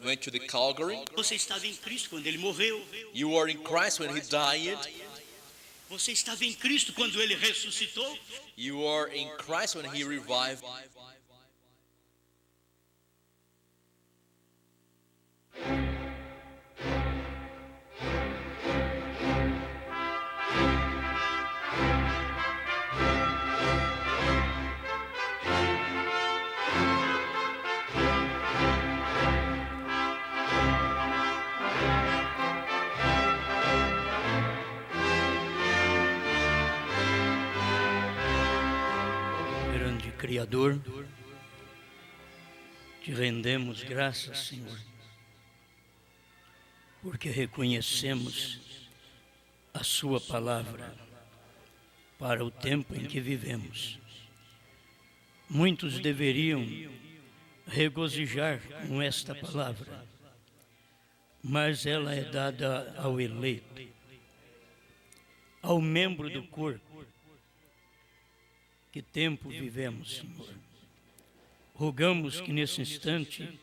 went to the Calvary. Você estava em Cristo quando ele morreu. You were in Christ when he died. Você estava em Cristo quando ele ressuscitou. You were in Christ when he revived. Criador, te rendemos graças, Senhor, porque reconhecemos a Sua palavra para o tempo em que vivemos. Muitos deveriam regozijar com esta palavra, mas ela é dada ao eleito, ao membro do corpo. Que tempo vivemos, Senhor. Rogamos que nesse instante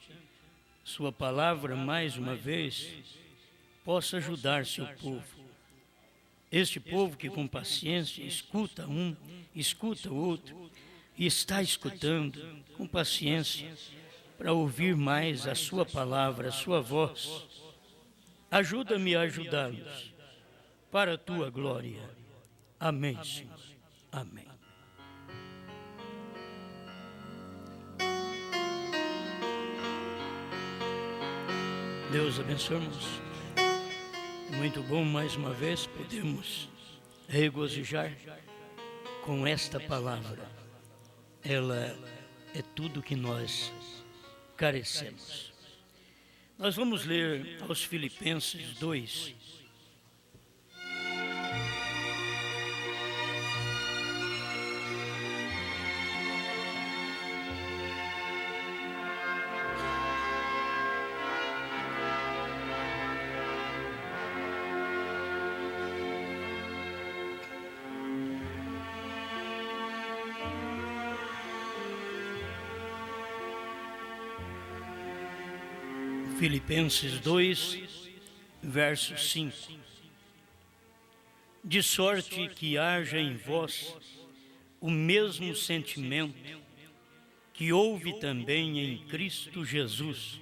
Sua palavra, mais uma vez, possa ajudar Seu povo. Este povo que com paciência escuta um, escuta o outro, e está escutando com paciência para ouvir mais a Sua palavra, a Sua voz. Ajuda-me a ajudá-los para a Tua glória. Amém, Senhor. Amém. Deus abençoe, irmãos. É muito bom, mais uma vez, podemos regozijar com esta palavra. Ela é tudo que nós carecemos. Nós vamos ler aos Filipenses 2. Filipenses 2, verso 5. De sorte que haja em vós o mesmo sentimento que houve também em Cristo Jesus,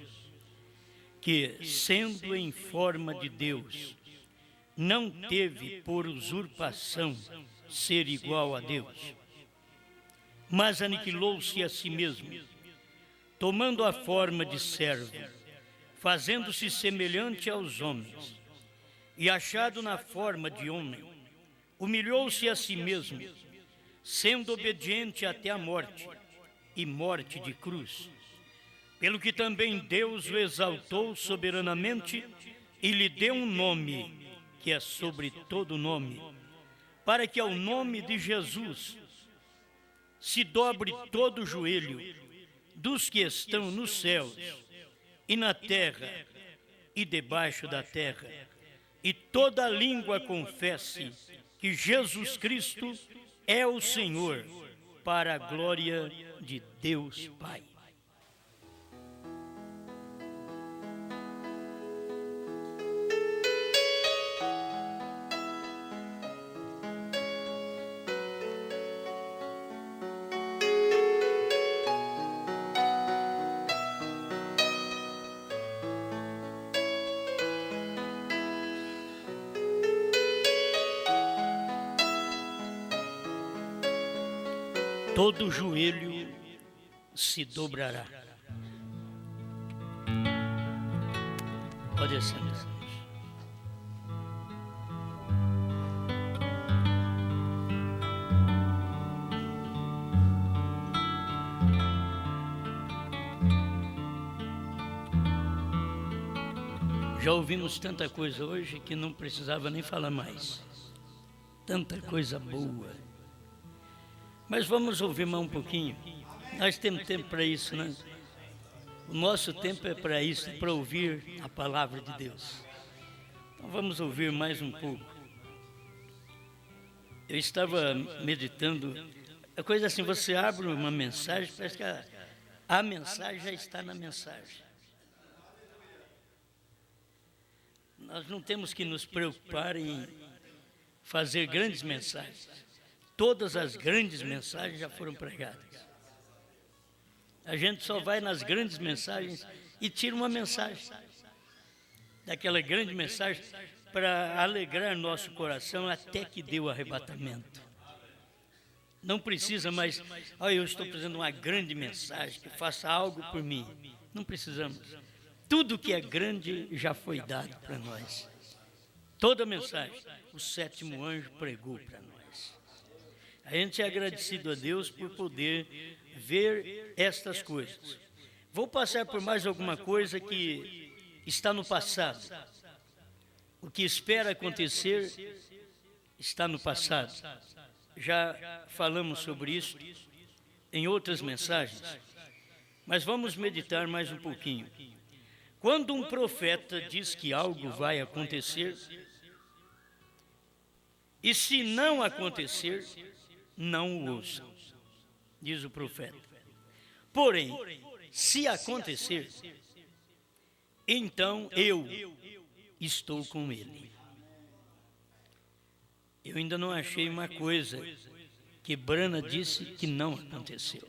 que, sendo em forma de Deus, não teve por usurpação ser igual a Deus, mas aniquilou-se a si mesmo, tomando a forma de servo, fazendo-se semelhante aos homens, e achado na forma de homem, humilhou-se a si mesmo, sendo obediente até a morte, e morte de cruz. Pelo que também Deus o exaltou soberanamente, e lhe deu um nome, que é sobre todo nome, para que ao nome de Jesus se dobre todo o joelho dos que estão nos céus, e na terra, e debaixo da terra, e toda língua confesse que Jesus Cristo é o Senhor, para a glória de Deus Pai. Todo joelho se dobrará. Pode sentar. Já ouvimos tanta coisa hoje que não precisava nem falar mais. Tanta coisa boa. Mas vamos ouvir mais um pouquinho. Nós temos tempo para isso, né? O nosso tempo é para isso, para ouvir a palavra de Deus. Então vamos ouvir mais um pouco. Eu estava meditando, a coisa assim, você abre uma mensagem, parece que a mensagem já está na mensagem. Nós não temos que nos preocupar em fazer grandes mensagens. Todas as grandes mensagens já foram pregadas. A gente só vai nas grandes mensagens e tira uma mensagem daquela grande mensagem para alegrar nosso coração até que dê o arrebatamento. Não precisa mais, eu estou precisando de uma grande mensagem que faça algo por mim. Não precisamos. Tudo que é grande já foi dado para nós. Toda mensagem, o sétimo anjo pregou para nós. A gente é agradecido a Deus por poder ver estas coisas. Vou passar por mais alguma coisa que está no passado. O que espera acontecer está no passado. Já falamos sobre isso em outras mensagens, mas vamos meditar mais um pouquinho. Quando um profeta diz que algo vai acontecer, e se não acontecer, não o ouçam, diz o profeta. Porém, se acontecer, então eu estou com ele. Eu ainda não achei uma coisa que Brana disse que não aconteceu.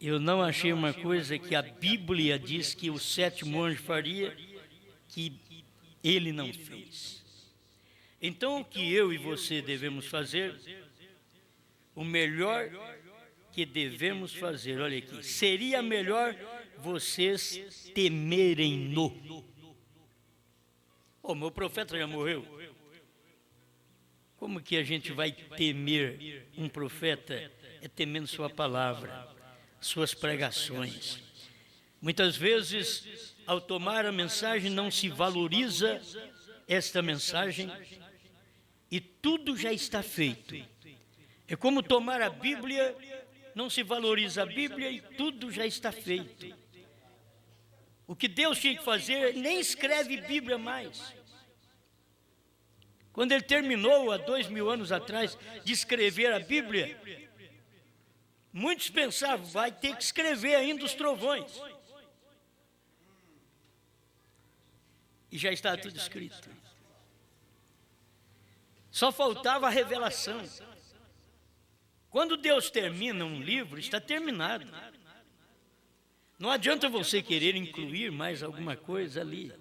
Eu não achei uma coisa que a Bíblia diz que o sétimo anjo faria, que ele não fez. Então, o que eu e você devemos fazer, o melhor que devemos fazer, olha aqui, seria melhor vocês temerem-no. Meu profeta já morreu. Como que a gente vai temer um profeta? É temendo sua palavra, suas pregações. Muitas vezes, ao tomar a mensagem, não se valoriza esta mensagem e tudo já está feito. É como tomar a Bíblia, não se valoriza a Bíblia e tudo já está feito. O que Deus tinha que fazer, ele nem escreve Bíblia mais. Quando ele terminou, há 2000 anos atrás, de escrever a Bíblia, muitos pensavam, vai ter que escrever ainda os trovões. E já está tudo escrito. Só faltava a revelação. Quando Deus termina um livro, está terminado. Não adianta você querer incluir mais alguma coisa ali.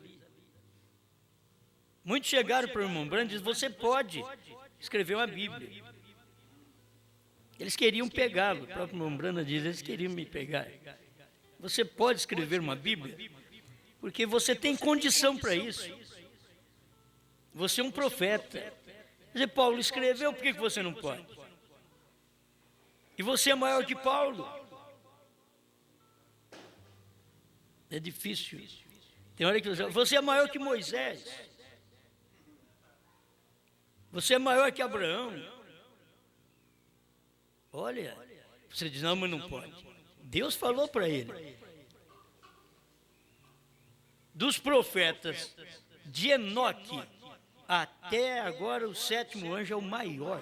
Muitos chegaram para o irmão Brando e disseram, você pode escrever uma Bíblia. Eles queriam pegá-lo, o próprio irmão Brando diz, eles queriam me pegar. Você pode escrever uma Bíblia? Porque você tem condição para isso. Você é um profeta. Quer dizer, Paulo escreveu, por que você não pode? E você é maior que Paulo? É difícil. Tem hora que você é maior que Moisés. Você é maior que Abraão. Olha, você diz, não, mas não pode. Deus falou para ele. Dos profetas de Enoque até agora, o sétimo anjo é o maior.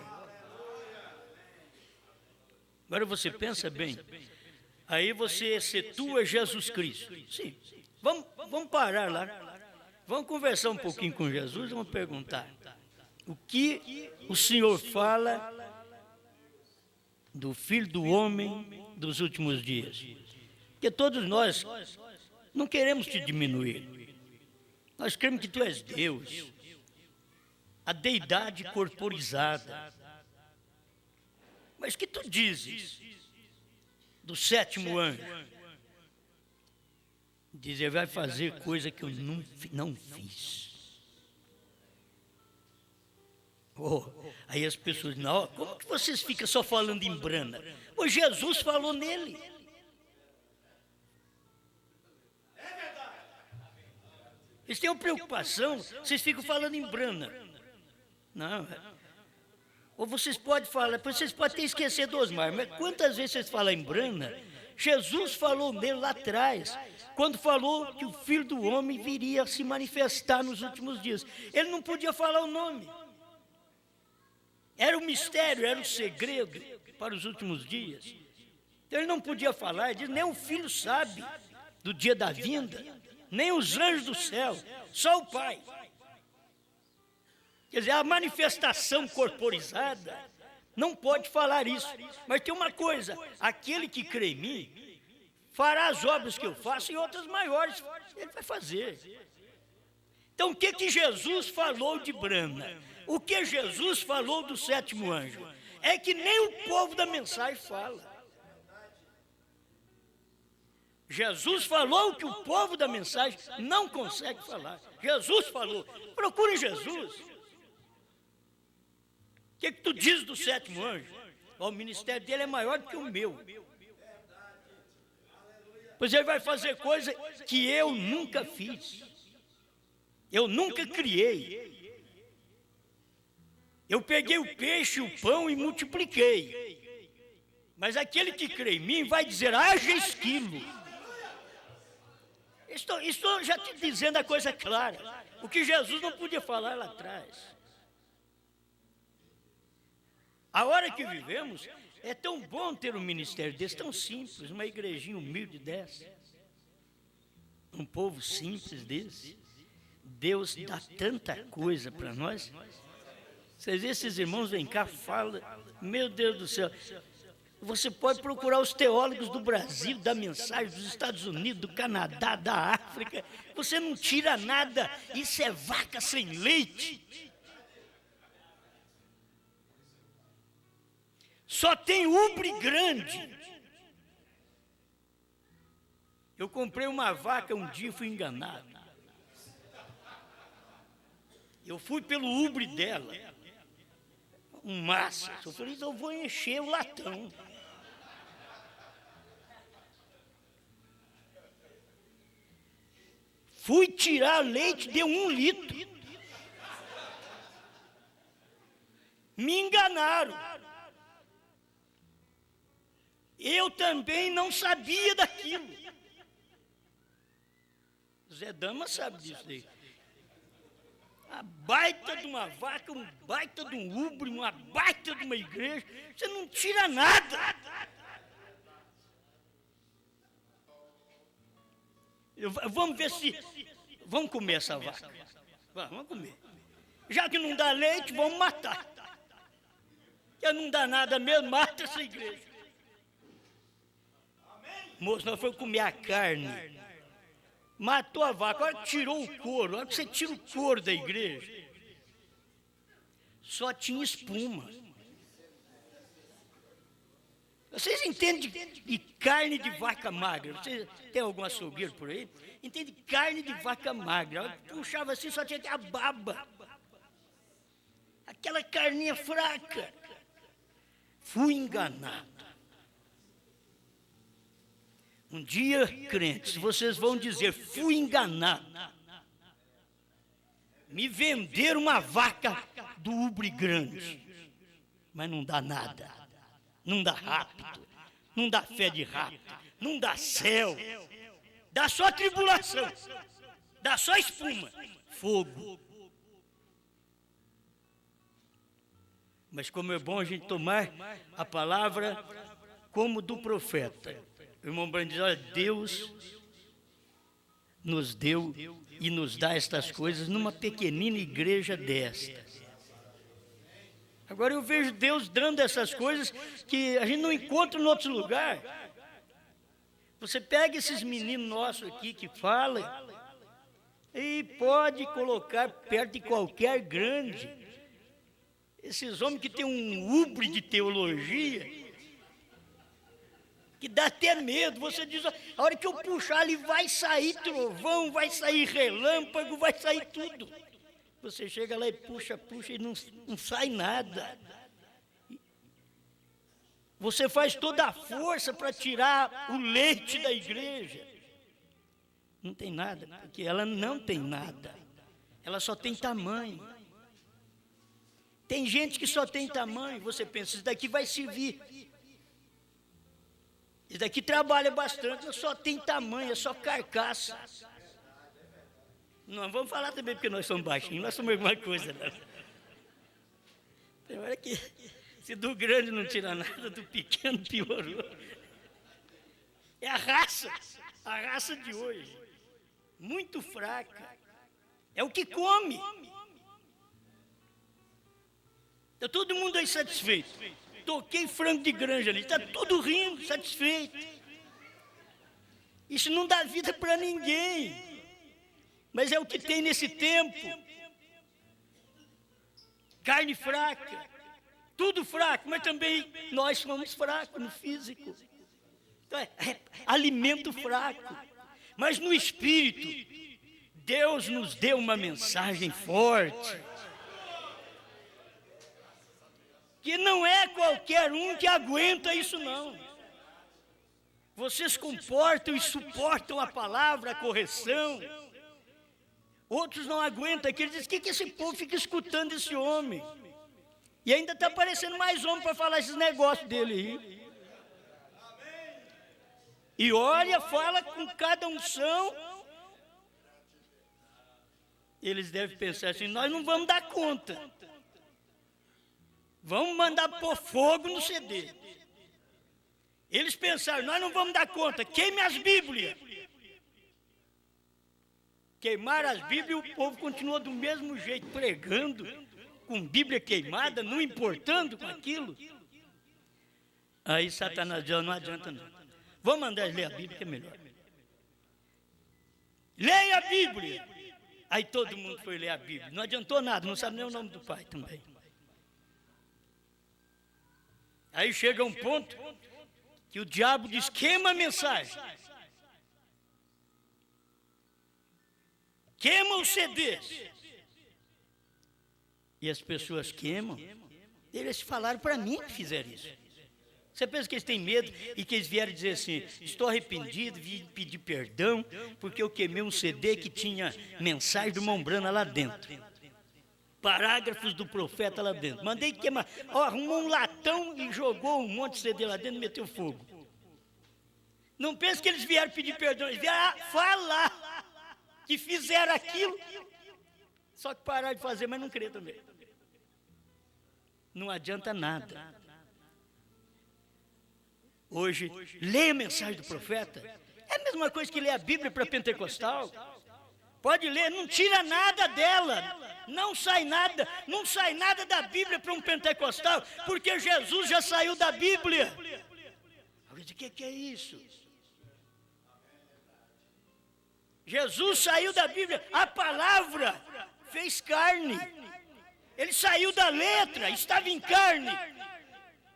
Agora você pensa bem. Aí você situa Jesus Cristo. Sim, vamos parar lá. Vamos conversar um pouquinho com Jesus, vamos perguntar. O que o Senhor fala do Filho do Homem dos últimos dias? Porque todos nós não queremos te diminuir. Nós queremos que tu és Deus, a deidade corporizada. Mas o que tu dizes do sétimo anjo? Diz, ele vai fazer coisa que eu não fiz. Aí as pessoas dizem, como que vocês ficam só falando em Brana? Jesus falou nele. Eles têm uma preocupação, vocês ficam falando em Brana. Não, ou vocês podem falar, vocês podem até esquecer do Osmar, mas quantas vezes vocês falam em Brana? Jesus falou nele lá atrás, quando falou que o Filho do Homem viria se manifestar nos últimos dias. Ele não podia falar o nome. Era o mistério, era o segredo para os últimos dias. Então ele não podia falar, ele diz, nem o Filho sabe do dia da vinda, nem os anjos do céu Só o Pai. Quer dizer, a manifestação corporizada não pode falar isso. Mas tem uma coisa, aquele que crê em mim fará as obras que eu faço e outras maiores ele vai fazer. Então, o que Jesus falou de Brana? O que Jesus falou do sétimo anjo? É que nem o povo da mensagem fala. Jesus falou o que o povo da mensagem não consegue falar. Jesus falou. Procure Jesus. O que tu diz do sétimo anjo? O ministério dele é maior do que o meu. Pois ele vai fazer coisa que eu nunca fiz. Eu nunca criei. Eu peguei o peixe e o pão e multipliquei. Mas aquele que crê em mim vai dizer, haja esquilo. Estou já te dizendo a coisa clara. O que Jesus não podia falar lá atrás. A hora que vivemos, é tão bom ter um ministério desse, tão simples, uma igrejinha humilde dessa. Um povo simples desse. Deus dá tanta coisa para nós. Vocês veem, esses irmãos vêm cá, falam, meu Deus do céu. Você pode procurar os teólogos do Brasil, da mensagem, dos Estados Unidos, do Canadá, da África. Você não tira nada. Isso é vaca sem leite. Só tem ubre grande. Eu comprei uma vaca um dia e fui enganado. Eu fui pelo ubre dela. Um massa. Eu falei, eu vou encher o latão. Fui tirar leite, deu 1 litro. Me enganaram. Eu também não sabia daquilo. Zé Dama sabe disso daí. A baita de uma vaca, um baita de um ubre, uma baita de uma igreja. Você não tira nada. Vamos ver se... Vamos comer essa vaca. Vamos comer. Já que não dá leite, vamos matar. Já não dá nada mesmo, mata essa igreja. Moço, nós fomos comer a carne. Matou a vaca, agora tirou o couro. A hora que você tira o couro da igreja, só tinha espuma. Vocês entendem de carne de vaca magra? Vocês tem algum açougueiro por aí? Entende de carne de vaca magra? Ela puxava assim, só tinha a baba. Aquela carninha fraca. Fui enganado. Um dia, crentes, vocês vão dizer, fui enganado. Me venderam uma vaca do ubre grande. Mas não dá nada. Não dá rápido. Não dá fé de rápido. Não dá céu. Dá só tribulação. Dá só espuma. Fogo. Mas como é bom a gente tomar a palavra como do profeta. O irmão Brando diz, olha, Deus nos deu e nos dá estas coisas numa pequenina igreja desta. Agora eu vejo Deus dando essas coisas que a gente não encontra em outro lugar. Você pega esses meninos nossos aqui que falam e pode colocar perto de qualquer grande. Esses homens que têm um ubre de teologia, que dá até medo. Você diz, a hora que eu puxar ali vai sair trovão, vai sair relâmpago, vai sair tudo. Você chega lá e puxa e não sai nada. Você faz toda a força para tirar o leite da igreja. Não tem nada, porque ela não tem nada. Ela só tem tamanho. Tem gente que só tem tamanho. Você pensa, isso daqui vai servir. Isso daqui trabalha bastante, mas só tem tamanho, é só carcaça. Não vamos falar também porque nós somos baixinhos, nós somos alguma coisa, não. Tem hora que, se do grande não tira nada, do pequeno piorou. É a raça de hoje, muito fraca. É o que come. Está todo mundo aí satisfeito. Toquei frango de granja ali, está tudo rindo, satisfeito. Isso não dá vida para ninguém. Mas é o que tem nesse tempo. Carne fraca, tudo fraco, mas também nós somos fracos no físico. Então é alimento fraco. Mas no espírito, Deus nos deu uma mensagem forte. Que não é qualquer um que aguenta isso não. Vocês comportam e suportam a palavra, a correção. Outros não aguentam aquilo, dizem, o que esse povo fica escutando esse homem? E ainda está aparecendo mais homem para falar esses negócios dele aí. E olha, fala com cada unção. Eles devem pensar assim, nós não vamos dar conta. Vamos mandar pôr fogo no CD. Eles pensaram, nós não vamos dar conta, queime as Bíblias. Queimaram as Bíblias e o povo continuou do mesmo jeito, pregando, com Bíblia queimada, não importando com aquilo. Aí Satanás disse, não adianta não. Vamos mandar ler a Bíblia que é melhor. Leia a Bíblia. Aí todo mundo foi ler a Bíblia. Não adiantou nada, não sabe nem o nome do pai também. Aí chega um ponto que o diabo diz, queima a mensagem. Queima os CDs. E as pessoas queimam. Eles falaram para mim que fizeram isso. Você pensa que eles têm medo e que eles vieram dizer assim, estou arrependido, vim pedir perdão, porque eu queimei um CD que tinha mensagem do Mombrana lá dentro. Parágrafos do profeta lá dentro. Mandei queimar. Arrumou um latão e jogou um monte de CD lá dentro e meteu fogo. Não pense que eles vieram pedir perdão, eles vieram falar que fizeram aquilo, só que pararam de fazer, mas não creram também. Não adianta nada. Hoje, leia a mensagem do profeta. É a mesma coisa que ler a Bíblia para pentecostal. Pode ler, não tira nada dela. Não sai nada da Bíblia para um pentecostal, porque Jesus já saiu da Bíblia. O que é isso? Jesus saiu da Bíblia, a palavra fez carne. Ele saiu da letra, estava em carne.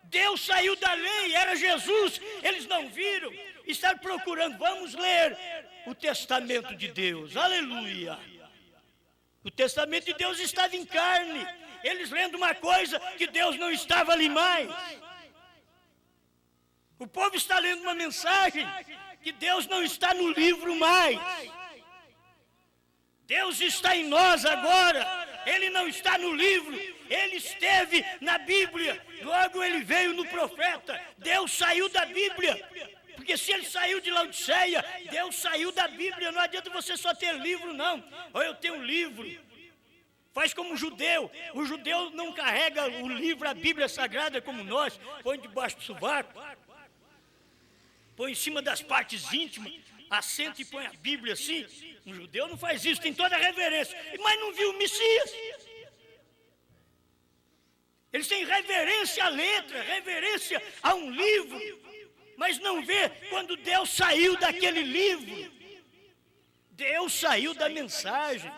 Deus saiu da lei, era Jesus, eles não viram, estavam procurando, vamos ler o testamento de Deus, aleluia. O testamento de Deus estava em carne, eles lendo uma coisa que Deus não estava ali mais. O povo está lendo uma mensagem que Deus não está no livro mais. Deus está em nós agora, Ele não está no livro, Ele esteve na Bíblia, logo Ele veio no profeta. Deus saiu da Bíblia, porque se Ele saiu de Laodiceia, Deus saiu da Bíblia. Não adianta você só ter livro não, ou eu tenho um livro. Faz como o judeu não carrega o livro, a Bíblia Sagrada como nós, põe debaixo do sovaco, põe em cima das partes íntimas, assenta e põe a Bíblia assim. Um judeu não faz isso, tem toda a reverência, mas não viu o Messias. Eles têm reverência à letra, reverência a um livro, mas não vê quando Deus saiu daquele livro. Deus saiu da mensagem.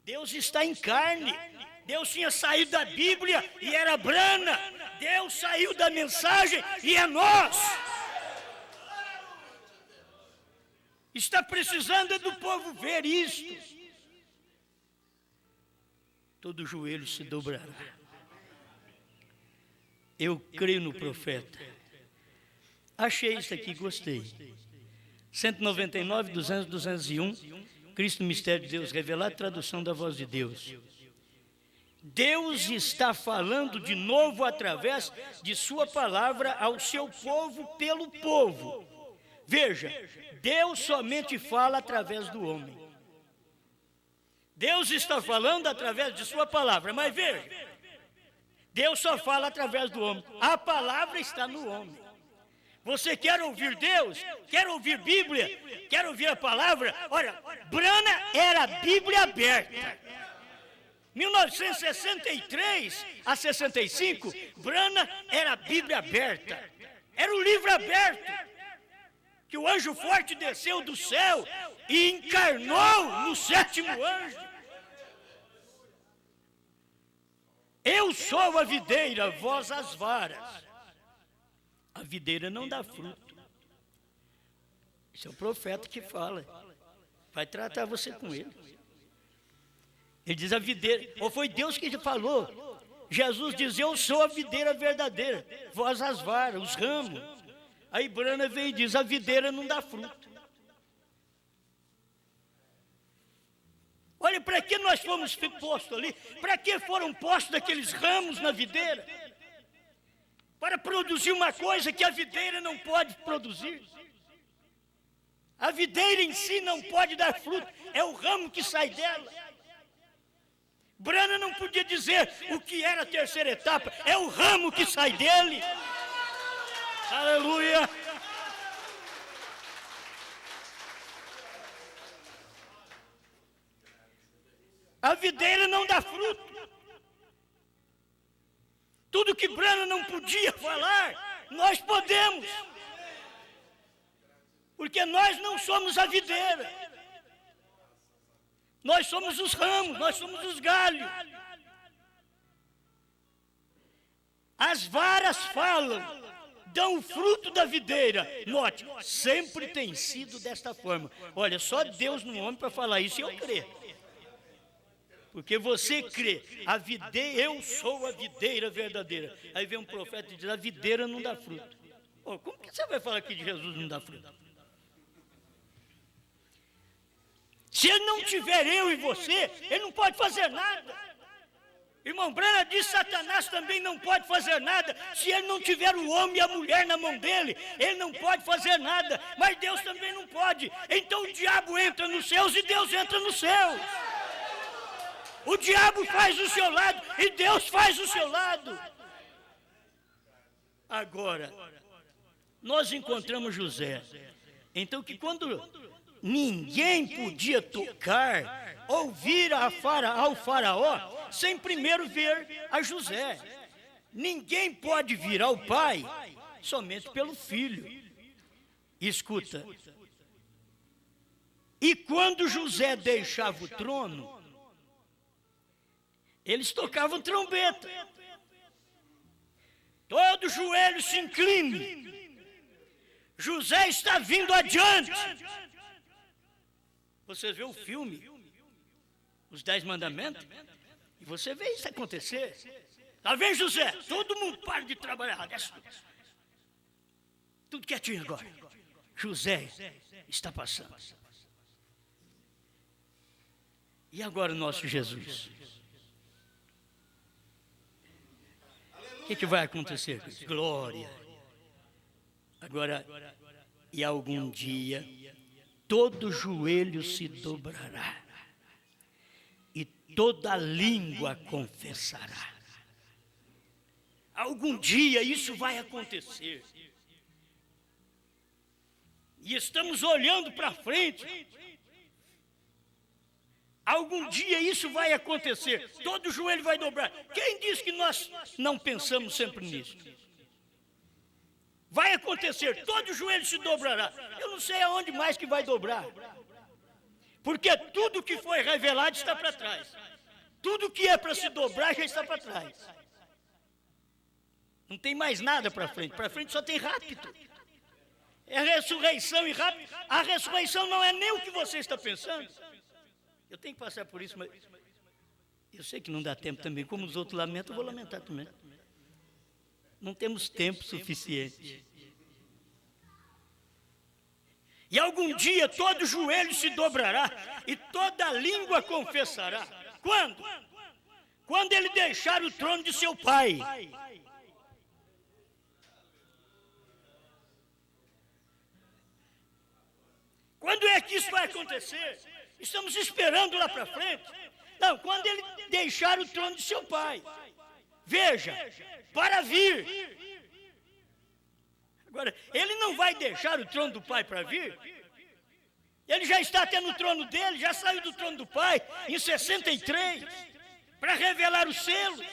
Deus está em carne. Deus tinha saído da Bíblia e era brana. Deus saiu da mensagem e é nós. Está precisando do povo ver isto. Todo joelho se dobrará. Eu creio no profeta. Achei isso aqui, gostei. 199, 200, 201. Cristo, mistério de Deus revelado, tradução da voz de Deus. Deus está falando de novo através de sua palavra ao seu povo pelo povo. Veja, Deus somente fala através do homem. Deus está falando através de sua palavra, mas veja, Deus só fala através do homem. A palavra está no homem. Você quer ouvir Deus? Quer ouvir Bíblia? Quer ouvir a palavra? Olha, brana era a Bíblia aberta. 1963 a 65, Brana era a Bíblia aberta. Era o livro aberto. Que o anjo forte desceu do céu e encarnou no sétimo anjo. Eu sou a videira, vós as varas. A videira não dá fruto. Esse é o profeta que fala. Vai tratar você com ele. Ele diz a videira, ou foi Deus que falou. Jesus diz, eu sou a videira verdadeira, vós as varas, os ramos. Aí Brana vem e diz, a videira não dá fruto. Olha, para que nós fomos postos ali? Para que foram postos aqueles ramos na videira? Para produzir uma coisa que a videira não pode produzir. A videira em si não pode dar fruto, é o ramo que sai dela. Brana não podia dizer o que era a terceira etapa, é o ramo que sai dele. Aleluia! A videira não dá fruto. Tudo que Brana não podia falar, nós podemos. Porque nós não somos a videira. Nós somos os ramos, nós somos os galhos. As varas falam, dão o fruto da videira. Note, sempre tem sido desta forma. Olha, só Deus no homem para falar isso e eu creio. Porque você crê, a videira, eu sou a videira verdadeira. Aí vem um profeta e diz, a videira não dá fruto. Oh, como que você vai falar que Jesus não dá fruto? Se ele não tiver eu e você, ele não pode fazer nada. Irmão Brana diz, Satanás também não pode fazer nada. Se ele não tiver o homem e a mulher na mão dele, ele não pode fazer nada. Mas Deus também não pode. Então o diabo entra nos céus e Deus entra nos céus. O diabo faz o seu lado e Deus faz o seu lado. Agora, nós encontramos José. Então que quando ninguém podia tocar ou vir ao faraó sem primeiro ver a José. Ninguém pode vir ao pai somente pelo filho. Escuta. E quando José deixava o trono, eles tocavam trombeta. Todo joelho se incline. José está vindo adiante. Você vê o filme, Os 10 Mandamentos, e você vê isso acontecer. Lá vem José, todo mundo para de trabalhar, desce tudo quietinho agora. José está passando. E agora o nosso Jesus? O que vai acontecer? Glória. Agora, e algum dia, todo joelho se dobrará e toda língua confessará. Algum dia isso vai acontecer. E estamos olhando para frente. Algum dia isso vai acontecer. Todo joelho vai dobrar. Quem diz que nós não pensamos sempre nisso? Vai acontecer, todo joelho se dobrará. Eu não sei aonde mais que vai dobrar. Porque tudo que foi revelado está para trás. Tudo que é para se dobrar já está para trás. Não tem mais nada para frente só tem rapto. É ressurreição e rapto. A ressurreição não é nem o que você está pensando. Eu tenho que passar por isso, mas eu sei que não dá tempo também. Como os outros lamentam, eu vou lamentar também. Não temos tempo suficiente. E algum dia todo joelho se dobrará e toda língua confessará. Quando? Quando ele deixar o trono de seu pai. Quando é que isso vai acontecer? Estamos esperando lá para frente. Não, quando ele deixar o trono de seu pai. Veja, para vir. Agora, ele não vai deixar o trono do pai para vir. Ele já está até no trono dele, já saiu do trono do Pai, em 63, para revelar os selos.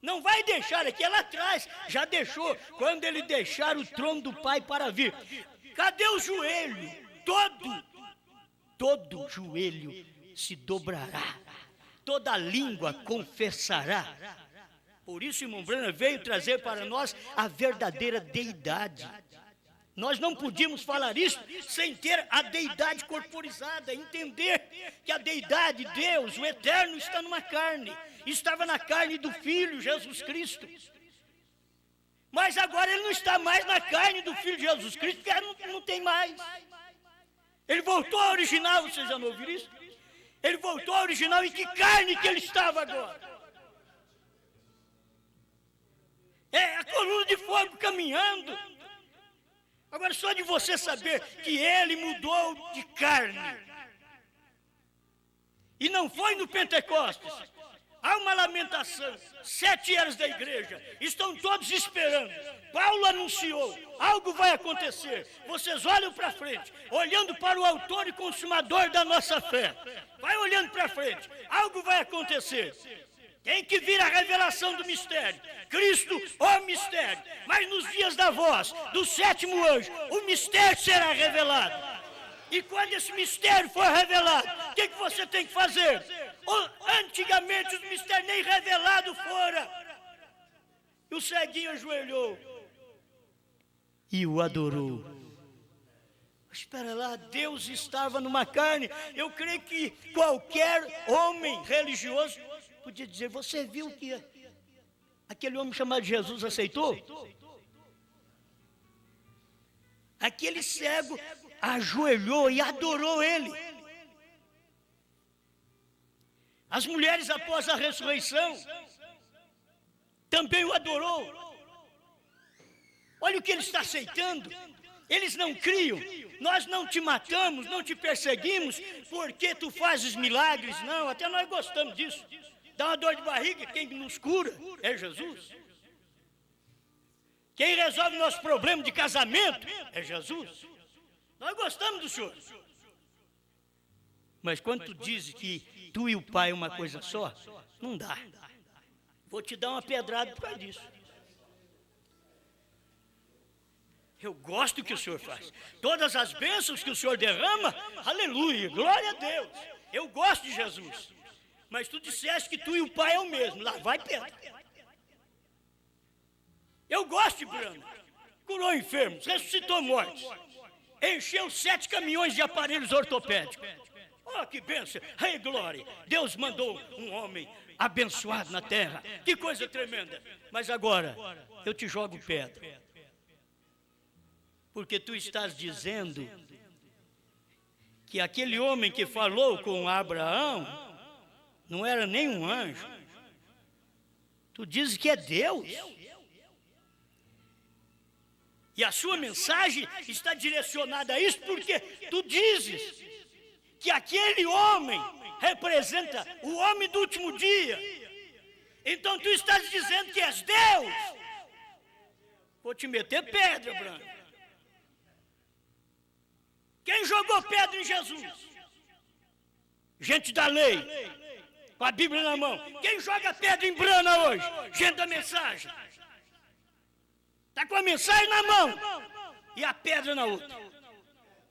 Não vai deixar aqui, é lá atrás, já deixou, quando ele deixar o trono do Pai para vir. Cadê o joelho? Todo joelho se dobrará, toda língua confessará. Por isso, irmão Branham veio trazer para nós a verdadeira deidade. Nós não podíamos falar isso sem ter a deidade corporizada, entender que a deidade, Deus, o Eterno, está numa carne, estava na carne do Filho, Jesus Cristo. Mas agora ele não está mais na carne do Filho de Jesus Cristo, porque não tem mais. Ele voltou ao original, vocês já não ouviram isso? Ele voltou ao original, em que carne que ele estava agora? É a coluna de fogo caminhando. Agora, só de você saber que ele mudou de carne. E não foi no Pentecostes. Há uma lamentação. 7 anos da igreja. Estão todos esperando. Paulo anunciou. Algo vai acontecer. Vocês olham para frente. Olhando para o autor e consumador da nossa fé. Vai olhando para frente. Algo vai acontecer. Tem que vir a revelação do mistério. Cristo, o mistério. Mas nos dias da voz, do 7º anjo, o mistério será revelado. E quando esse mistério for revelado, o que você tem que fazer? Antigamente os mistérios nem revelados fora. E o ceguinho ajoelhou e o adorou. Espera lá, Deus estava numa carne. Eu creio que qualquer homem religioso podia dizer, você viu que aquele homem chamado Jesus aceitou? Aquele cego ajoelhou e adorou ele. As mulheres após a ressurreição também o adorou. Olha o que ele está aceitando. Eles não criam. Nós não te matamos, não te perseguimos porque tu fazes milagres. Não, até nós gostamos disso. Dá uma dor de barriga, quem nos cura é Jesus. Quem resolve nosso problema de casamento é Jesus. Nós gostamos do Senhor. Mas quando tu dizes que tu e o Pai é uma coisa só, não dá. Vou te dar uma pedrada por causa disso. Eu gosto do que o Senhor faz. Todas as bênçãos que o Senhor derrama, aleluia, glória a Deus. Eu gosto de Jesus. Mas tu disseste que tu e o Pai é o mesmo. Lá vai pedra. Eu gosto de Brana. Curou enfermos, ressuscitou mortos. Encheu 7 caminhões de aparelhos ortopédicos. Oh, que bênção. Rei glória. Deus mandou um homem abençoado na terra. Que coisa tremenda. Mas agora, eu te jogo pedra. Porque tu estás dizendo que aquele homem que falou com Abraão não era nem um anjo. Tu dizes que é Deus. E a sua mensagem está direcionada a isso porque tu dizes que aquele homem representa o homem do último dia. Então tu estás dizendo que és Deus. Vou te meter pedra, Branco. Quem jogou pedra em Jesus? Gente da lei, com a Bíblia na mão. Quem joga pedra em Brana hoje? Gente da mensagem. Está com a mensagem na mão e a pedra na outra.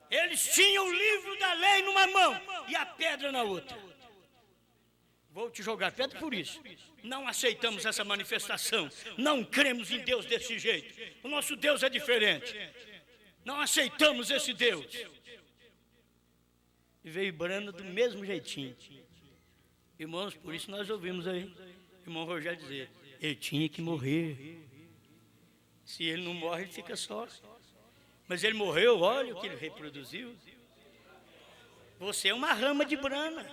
Eles tinham o livro da lei numa mão e a pedra na outra. Vou te jogar pedra por isso. Não aceitamos essa manifestação. Não cremos em Deus desse jeito. O nosso Deus é diferente. Não aceitamos esse Deus. E veio Brana do mesmo jeitinho. Irmãos, por isso nós ouvimos aí o irmão Rogério dizer, ele tinha que morrer. Se ele não morre, ele fica só. Mas ele morreu, olha o que ele reproduziu. Você é uma rama de Brana.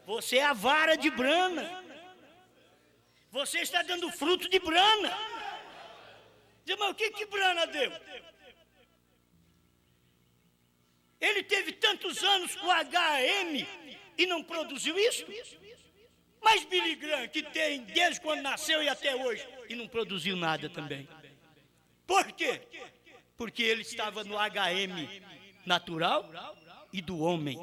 Você é a vara de Brana. Você está dando fruto de Brana. Diz, mas o que Brana deu? Ele teve tantos anos com HM e não produziu isso? Mas Billy Graham, que tem desde quando nasceu e até hoje, e não produziu nada também. Por quê? porque ele estava no HM natural e do homem.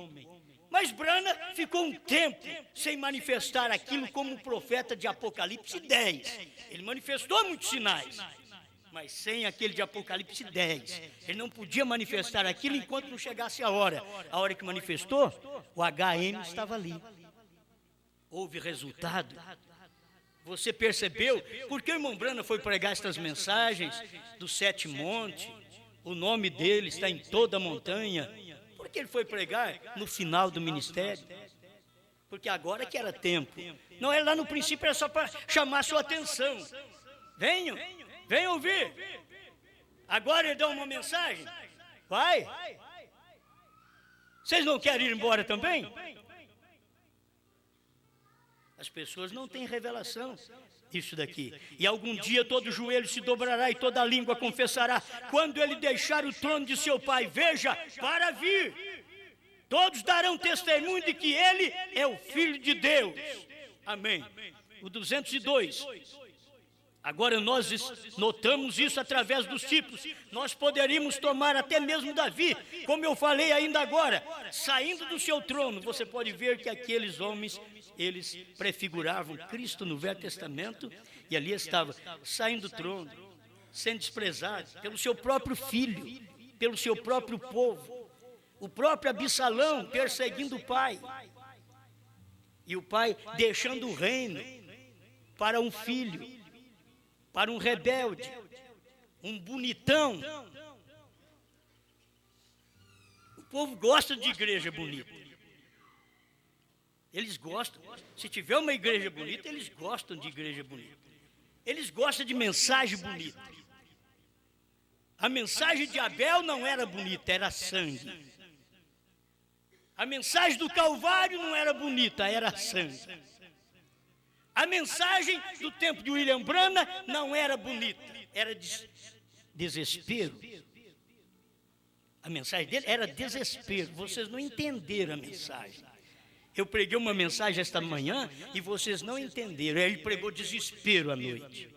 Mas Brana ficou um tempo sem manifestar aquilo como profeta de Apocalipse 10. Ele manifestou muitos sinais, mas sem aquele de Apocalipse 10. Ele não podia manifestar aquilo enquanto não chegasse a hora. A hora que manifestou, o HM estava ali. Houve resultado. Você percebeu? Porque o irmão Brana foi pregar estas mensagens dos 7 montes, o nome dele está em toda a montanha. Por que ele foi pregar no final do ministério? Porque agora que era tempo. Não era lá no princípio, era só para chamar a sua atenção. Venham ouvir. Agora ele dá uma mensagem. Vai. Vocês não querem ir embora também? As pessoas não têm revelação disso daqui. E algum dia todo joelho se dobrará e toda língua confessará. Quando ele deixar o trono de seu pai, veja, para vir. Todos darão testemunho de que ele é o Filho de Deus. Amém. O 202. Agora nós notamos isso através dos tipos. Nós poderíamos tomar até mesmo Davi, como eu falei ainda agora, saindo do seu trono. Você pode ver que aqueles homens, eles prefiguravam Cristo no Velho Testamento, e ali estava, saindo do trono, sendo desprezado pelo seu próprio filho, pelo seu próprio povo. O próprio Absalão perseguindo o pai, e o pai deixando o reino para um filho, para um rebelde, um bonitão. O povo gosta de igreja bonita. Eles gostam. Se tiver uma igreja bonita, eles gostam de igreja bonita. Eles gostam de mensagem bonita. A mensagem de Abel não era bonita, era sangue. A mensagem do Calvário não era bonita, era sangue. A mensagem do tempo de William Brana não era bonita, era desespero. A mensagem dele era desespero. Vocês não entenderam a mensagem. Eu preguei uma mensagem esta manhã e vocês não entenderam. Ele pregou desespero à noite.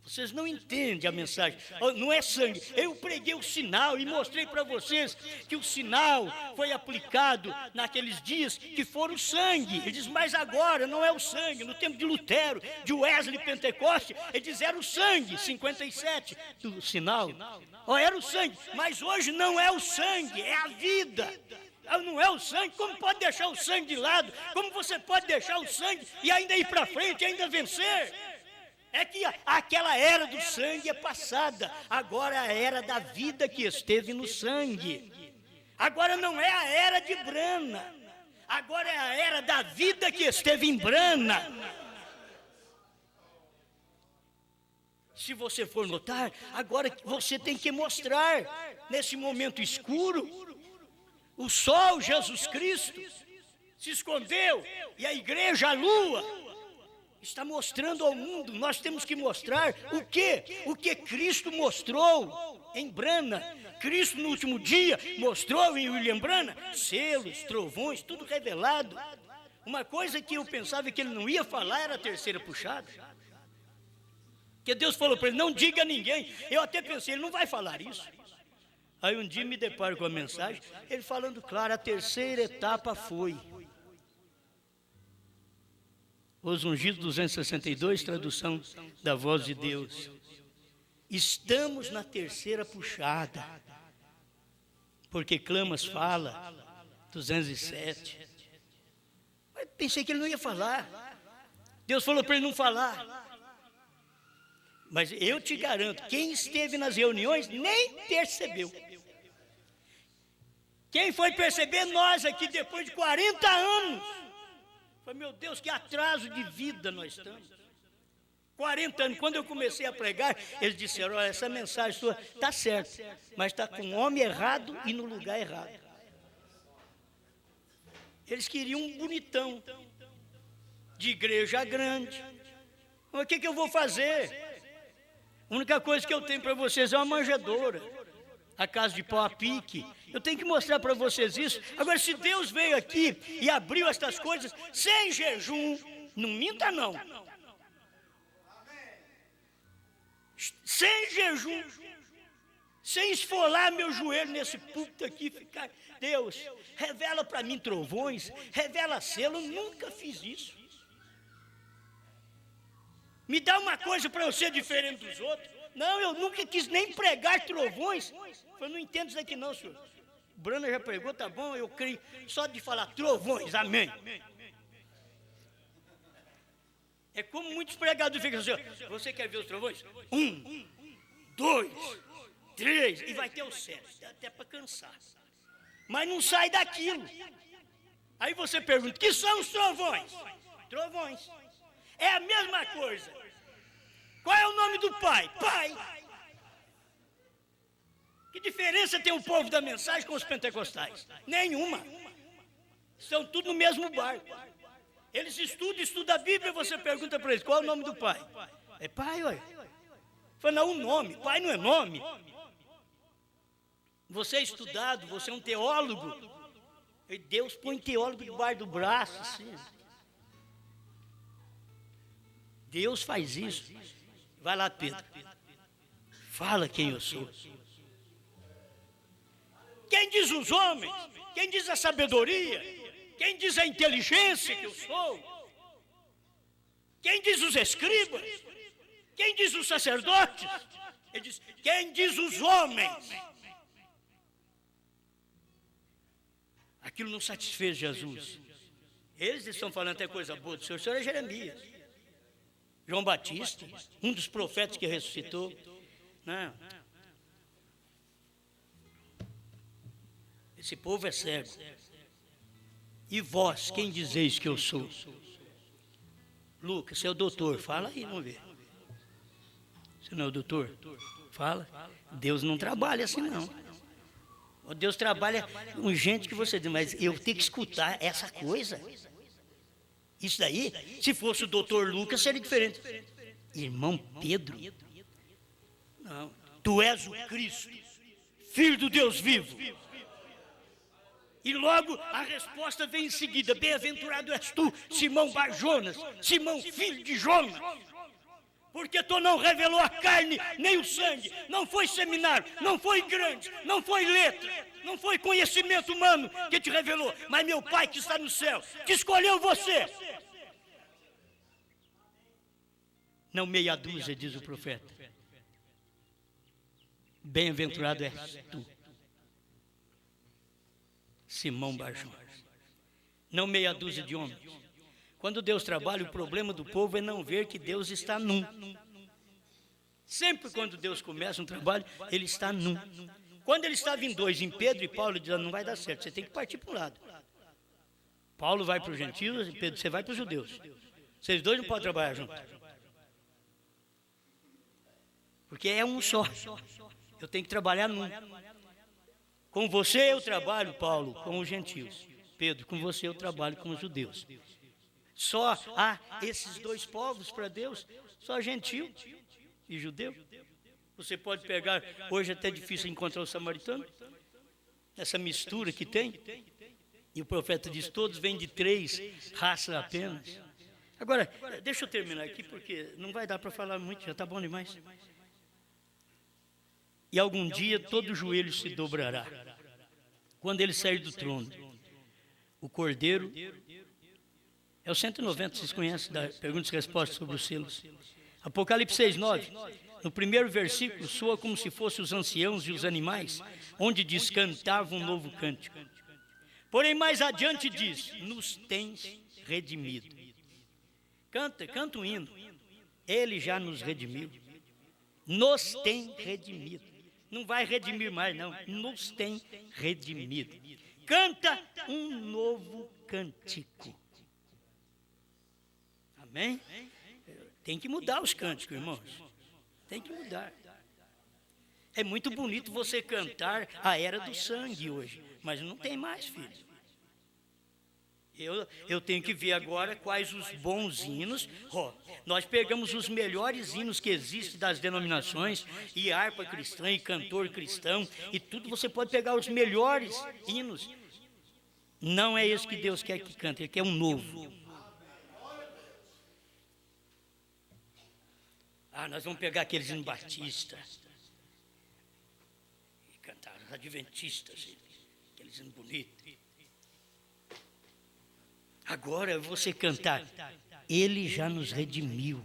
Vocês não entendem a mensagem. Não é sangue. Eu preguei o sinal e mostrei para vocês que o sinal foi aplicado naqueles dias que foram o sangue. Ele diz, mas agora não é o sangue. No tempo de Lutero, de Wesley, Pentecoste, ele diz, era o sangue, 57, do sinal. Era o sangue, mas hoje não é o sangue, é a vida. Não é o sangue. Como pode deixar o sangue de lado? Como você pode deixar o sangue e ainda ir para frente, ainda vencer? É que aquela era do sangue é passada. Agora é a era da vida que esteve no sangue. Agora não é a era de Brana. Agora é a era da vida que esteve em Brana. Se você for notar, agora você tem que mostrar, nesse momento escuro, o sol, Jesus Cristo, se escondeu, e a igreja, a lua, está mostrando ao mundo. Nós temos que mostrar o quê? O que Cristo mostrou em Brana. Cristo no último dia mostrou em William Brana selos, trovões, tudo revelado. Uma coisa que eu pensava que ele não ia falar era a terceira puxada. Que Deus falou para ele, não diga a ninguém. Eu até pensei, ele não vai falar isso. Aí um dia me deparo com a mensagem, ele falando claro, a terceira etapa foi. Os Ungidos 262, tradução da Voz de Deus. Estamos na terceira puxada. Porque Clamas fala, 207. Mas pensei que ele não ia falar. Deus falou para ele não falar. Mas eu te garanto, quem esteve nas reuniões nem percebeu. Quem foi perceber? Nós aqui depois de 40 anos. Falei, meu Deus, que atraso de vida nós estamos. 40 anos, quando eu comecei a pregar, eles disseram, olha, essa mensagem sua está certa, mas está com o homem errado e no lugar errado. Eles queriam um bonitão, de igreja grande. Mas o que eu vou fazer? A única coisa que eu tenho para vocês é uma manjedoura, a casa de pau a pique. Eu tenho que mostrar para vocês isso. Agora, se Deus veio aqui e abriu estas coisas sem jejum, não minta não. Sem jejum, sem esfolar meu joelho nesse púlpito aqui, ficar, Deus, revela para mim trovões, revela selo, eu nunca fiz isso. Me dá uma coisa para eu ser diferente dos outros. Não, eu nunca quis nem pregar trovões. Eu não entendo isso aqui não, senhor. O Brana já pregou, tá bom, eu creio. Só de falar trovões, amém. É como muitos pregadores ficam assim, você quer ver os trovões? 1, 2, 3, e vai ter o 7, dá até para cansar. Mas não sai daquilo. Aí você pergunta, que são os trovões? Trovões. É a mesma coisa. Qual é o nome do Pai? Pai. Que diferença tem o povo da mensagem com os pentecostais? Nenhuma. Estão tudo no mesmo barco. Eles estudam a Bíblia e você pergunta para eles, qual é o nome do Pai? É Pai, ué. Fala, não, o nome. Pai não é nome. Você é estudado, você é um teólogo. E Deus põe teólogo debaixo do braço, assim. Deus faz isso. Vai lá, Pedro. Fala quem eu sou. Quem diz os homens? Quem diz a sabedoria? Quem diz a inteligência que eu sou? Quem diz os escribas? Quem diz os sacerdotes? Ele diz, quem diz os homens? Aquilo não satisfez Jesus. Eles estão falando até coisa boa do Senhor. O Senhor é Jeremias, João Batista, um dos profetas que ressuscitou. Não. Esse povo é cego. E vós, quem dizeis que eu sou? Lucas, você é o doutor, fala aí, vamos ver. Você não é o doutor? Fala. Deus não trabalha assim, não. Deus trabalha com gente que você diz, mas eu tenho que escutar essa coisa. Isso daí, se fosse o doutor Lucas, seria diferente. Irmão Pedro, não, tu és o Cristo, Filho do Deus vivo. E logo a resposta vem em seguida, bem-aventurado és tu, Simão Bar-Jonas, Simão, filho de Jonas. Porque tu não revelou a carne, nem o sangue, não foi seminário, não foi grande, não foi letra, não foi conhecimento humano que te revelou, mas meu Pai que está no céu, que escolheu você. Não meia dúzia, diz o profeta. Bem-aventurado és tu, Simão Bar-Jonas. Não meia dúzia de homens. Quando Deus trabalha, o problema do povo é não ver que Deus está num. Sempre quando Deus começa um trabalho, Ele está num. Quando Ele estava em dois, em Pedro e Paulo, Ele diz, não vai dar certo, você tem que partir para um lado. Paulo vai para os gentios e Pedro, você vai para os judeus. Vocês dois não podem trabalhar juntos. Porque é um só. Eu tenho que trabalhar num. Com você eu trabalho, Paulo, com os gentios. Pedro, com você eu trabalho com os judeus. Só há esses dois povos para Deus, só gentio e judeu. Você pode pegar, hoje é até difícil encontrar o samaritano, essa mistura que tem. E o profeta diz, todos vêm de 3 raças apenas. Agora, deixa eu terminar aqui, porque não vai dar para falar muito, já está bom demais. E algum dia todo joelho se dobrará. Quando ele sair do trono, o Cordeiro... É o 190, vocês conhecem, da perguntas e respostas sobre os selos. Apocalipse 6:9. No primeiro versículo, soa como se fossem os anciãos e os animais, onde diz, cantavam um novo cântico. Porém, mais adiante diz, nos tens redimido. Canta um hino. Ele já nos redimiu. Nos tem redimido. Não vai redimir mais, não. Nos tem redimido. Canta um novo cântico. Amém? Tem que mudar os cânticos, irmãos. Tem que mudar. É muito bonito você cantar a era do sangue hoje, mas não tem mais, filho. Eu tenho que ver agora quais os bons hinos. Nós pegamos os melhores hinos que existem das denominações, e harpa cristã, e cantor cristão, e tudo você pode pegar os melhores hinos. Não é isso que Deus quer que cante, Ele quer um novo. Nós vamos pegar aqueles hinos batistas. adventistas, aqueles bonitos. Agora você cantar, Ele já nos redimiu.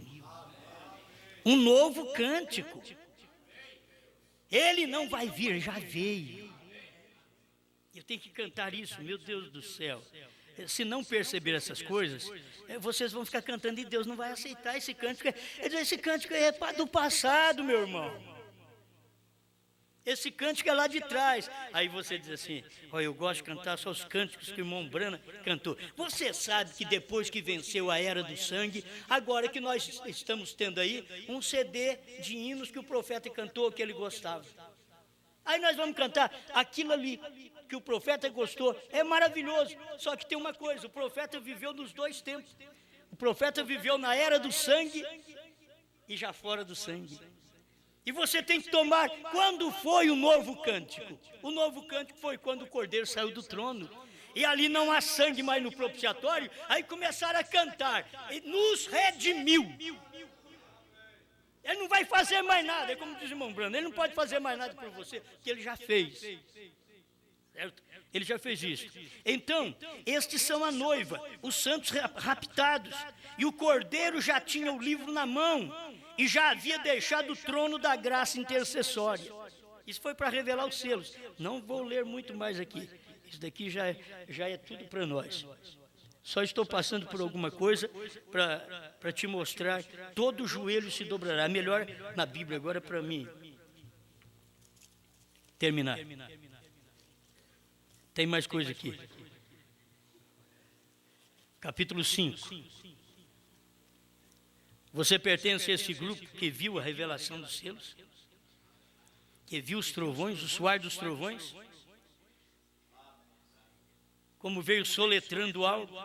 Um novo cântico. Ele não vai vir, já veio. Eu tenho que cantar isso, meu Deus do céu. Se não perceber essas coisas, vocês vão ficar cantando e Deus não vai aceitar esse cântico. Esse cântico é do passado, meu irmão. Esse cântico é lá de trás. Aí você diz assim, olha, eu gosto de cantar só os cânticos que o irmão Brana cantou. Você sabe que depois que venceu a era do sangue, agora que nós estamos tendo aí um CD de hinos que o profeta cantou, que ele gostava. Aí nós vamos cantar aquilo ali que o profeta gostou, é maravilhoso. Só que tem uma coisa, o profeta viveu nos dois tempos. O profeta viveu na era do sangue e já fora do sangue. E você tem que tomar, quando foi o novo cântico? O novo cântico foi quando o Cordeiro saiu do trono. E ali não há sangue mais no propiciatório, aí começaram a cantar, nos redimiu. Ele não vai fazer mais nada, é como diz o irmão Brando, ele não pode fazer mais nada por você, porque ele já fez. Certo? Ele já fez isso. Então, estes são a noiva, os santos raptados. E o Cordeiro já tinha o livro na mão e já havia deixado o trono da graça intercessória. Isso foi para revelar os selos. Não vou ler muito mais aqui. Isso daqui já é tudo para nós. Só estou passando por alguma coisa para te mostrar. Todo joelho se dobrará. Melhor na Bíblia agora para mim terminar. Tem mais coisa aqui. Capítulo 5. Você pertence a esse grupo que viu a revelação dos selos? Que viu os trovões, o soar dos trovões? Como veio soletrando algo?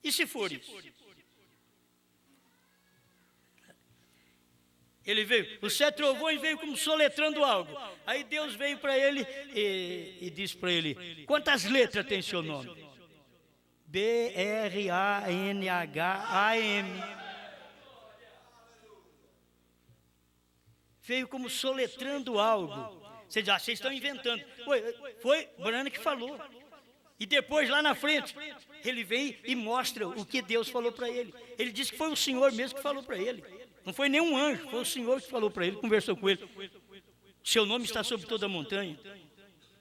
E se for isso? Ele veio, os 7 trovões veio como soletrando algo. Aí Deus veio para ele e disse para ele, quantas letras tem seu nome? B-R-A-N-H-A-M. Veio como soletrando algo. Você diz, vocês estão inventando. Foi Brana que falou. E depois, lá na frente, ele vem e mostra o que Deus falou para ele. Ele disse que foi o Senhor mesmo que falou para ele. Não foi nenhum anjo, foi o Senhor que falou para ele, conversou com ele. Seu nome está sobre toda a montanha.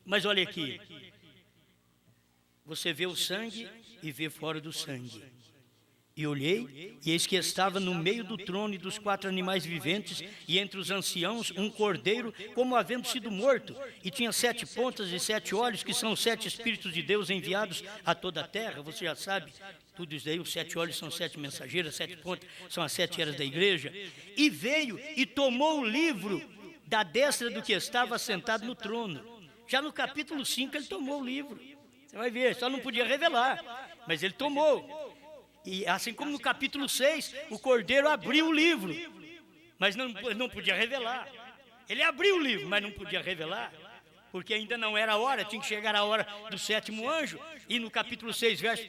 Mas olha aqui. Você vê o sangue e vê fora do sangue. E olhei, e eis que estava no meio do trono e dos 4 animais viventes, e entre os anciãos um cordeiro, como havendo sido morto, e tinha 7 pontas e 7 olhos, que são os 7 Espíritos de Deus enviados a toda a terra. Você já sabe, tudo isso daí, os 7 olhos são 7 mensageiras, 7 pontas são as 7 eras da igreja. E veio e tomou o livro da destra do que estava sentado no trono. Já no capítulo 5 ele tomou o livro. Você vai ver, só não podia revelar, mas ele tomou. E assim como no capítulo 6, o Cordeiro abriu o livro, mas não podia revelar. Ele abriu o livro, mas não podia revelar, porque ainda não era a hora, tinha que chegar a hora do 7º anjo. E no capítulo 6, verso 1,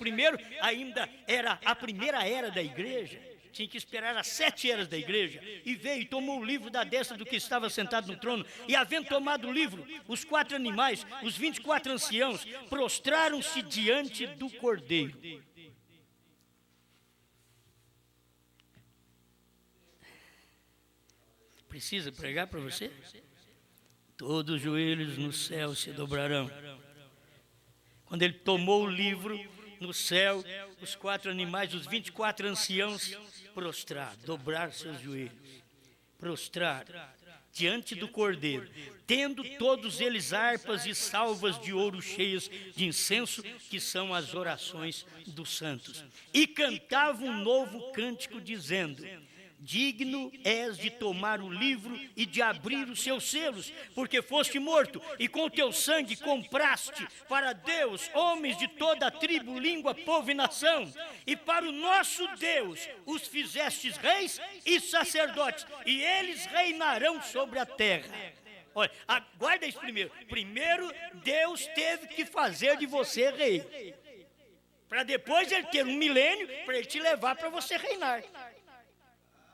ainda era a primeira era da igreja. Tinha que esperar as 7 eras da igreja. E veio e tomou o livro da destra do que estava sentado no trono. E havendo tomado o livro, os 4 animais, os 24 anciãos, prostraram-se diante do Cordeiro. Precisa pregar para você? Todos os joelhos no céu se dobrarão. Quando ele tomou o livro, no céu, os 4 animais, os 24 anciãos, prostrar, dobrar seus joelhos, prostrar diante do Cordeiro, tendo todos eles harpas e salvas de ouro cheias de incenso, que são as orações dos santos. E cantavam um novo cântico, dizendo: digno és de tomar o livro e de abrir os seus selos, porque foste morto, e com teu sangue compraste para Deus homens de toda a tribo, língua, povo e nação, e para o nosso Deus os fizestes reis e sacerdotes, e eles reinarão sobre a terra. Olha, aguarda isso primeiro. Primeiro, Deus teve que fazer de você rei, para depois ele ter um milênio, para ele te levar para você reinar.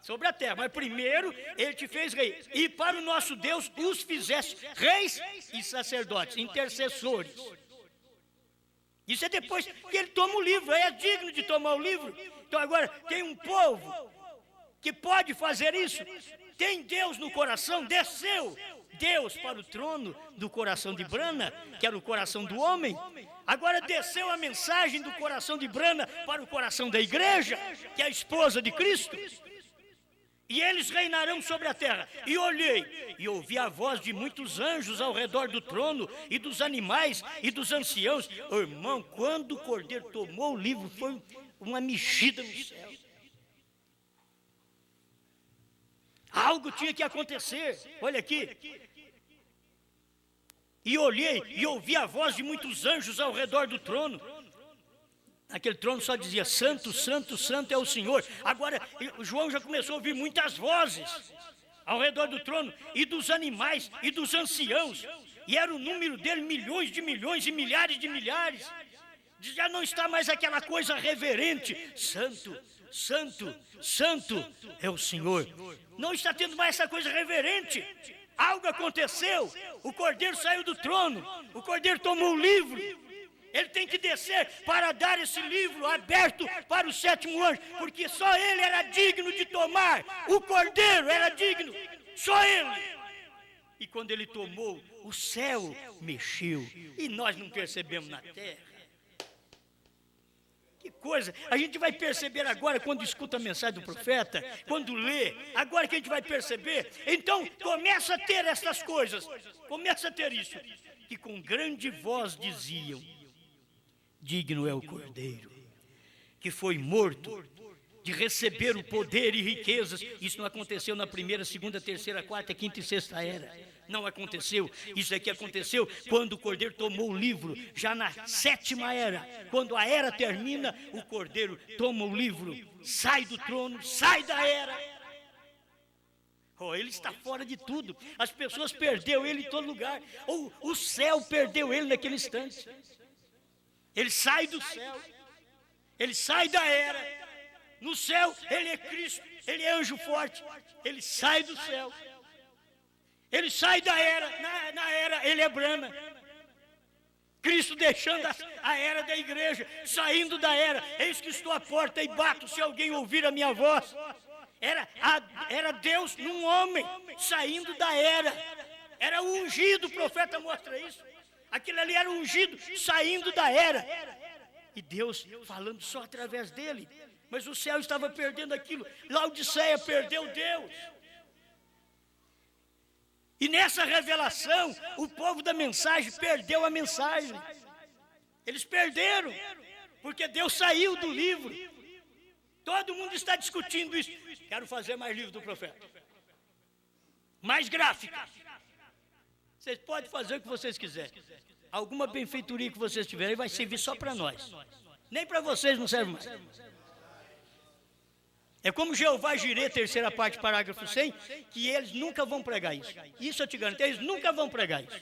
sobre a terra. Mas primeiro ele te fez rei. E para o nosso Deus os fizeste reis e sacerdotes, intercessores. Isso é depois que ele toma o livro, é digno de tomar o livro. Então agora tem um povo que pode fazer isso. Tem Deus no coração, desceu Deus para o trono do coração de Brana, que era o coração do homem. Agora desceu a mensagem do coração de Brana para o coração da igreja, que é a esposa de Cristo. E eles reinarão sobre a terra. E olhei, e ouvi a voz de muitos anjos ao redor do trono, e dos animais, e dos anciãos. Oh, irmão, quando o Cordeiro tomou o livro, foi uma mexida no céu. Algo tinha que acontecer. Olha aqui. E olhei, e ouvi a voz de muitos anjos ao redor do trono. Aquele trono só dizia, santo, santo, santo é o Senhor. Agora, João já começou a ouvir muitas vozes ao redor do trono, e dos animais, e dos anciãos. E era o número dele, milhões de milhões e milhares de milhares. Já não está mais aquela coisa reverente. Santo, santo, santo é o Senhor. Não está tendo mais essa coisa reverente. Algo aconteceu. O Cordeiro saiu do trono. O Cordeiro tomou o livro. Ele tem que descer para dar esse livro aberto para o sétimo anjo, porque só ele era digno de tomar. O Cordeiro era digno, só ele. E quando ele tomou, o céu mexeu, e nós não percebemos na terra. Que coisa, a gente vai perceber agora quando escuta a mensagem do profeta, quando lê, agora que a gente vai perceber. Então começa a ter essas coisas, começa a ter isso, que com grande voz diziam, digno é o Cordeiro, que foi morto, de receber o poder e riquezas. Isso não aconteceu na primeira, segunda, terceira, quarta, quinta e sexta era. Não aconteceu. Isso aqui aconteceu quando o Cordeiro tomou o livro, já na sétima era. Quando a era termina, o Cordeiro toma o livro, sai do trono, sai da era. Oh, ele está fora de tudo. As pessoas perderam ele em todo lugar. O céu perdeu ele naquele instante. Ele sai do céu, ele sai da era. No céu ele é Cristo, ele é anjo forte. Ele sai do céu, ele sai da era. Na era ele é Brana. Cristo deixando a era da igreja, saindo da era. Eis que estou à porta e bato, se alguém ouvir a minha voz. Era Deus num homem, saindo da era. Era o ungido, o profeta mostra isso. Aquilo ali era ungido, saindo da era. E Deus falando só através dele. Mas o céu estava perdendo aquilo. Laodiceia perdeu Deus. E nessa revelação, o povo da mensagem perdeu a mensagem. Eles perderam, porque Deus saiu do livro. Todo mundo está discutindo isso. Quero fazer mais livro do profeta. Mais gráfica. Vocês podem fazer o que vocês quiserem. Alguma benfeitoria que vocês tiverem vai servir só para nós. Nem para vocês não serve mais. É como Jeová Jirê, terceira parte, parágrafo 100, que eles nunca vão pregar isso. Isso eu te garanto, eles nunca vão pregar isso.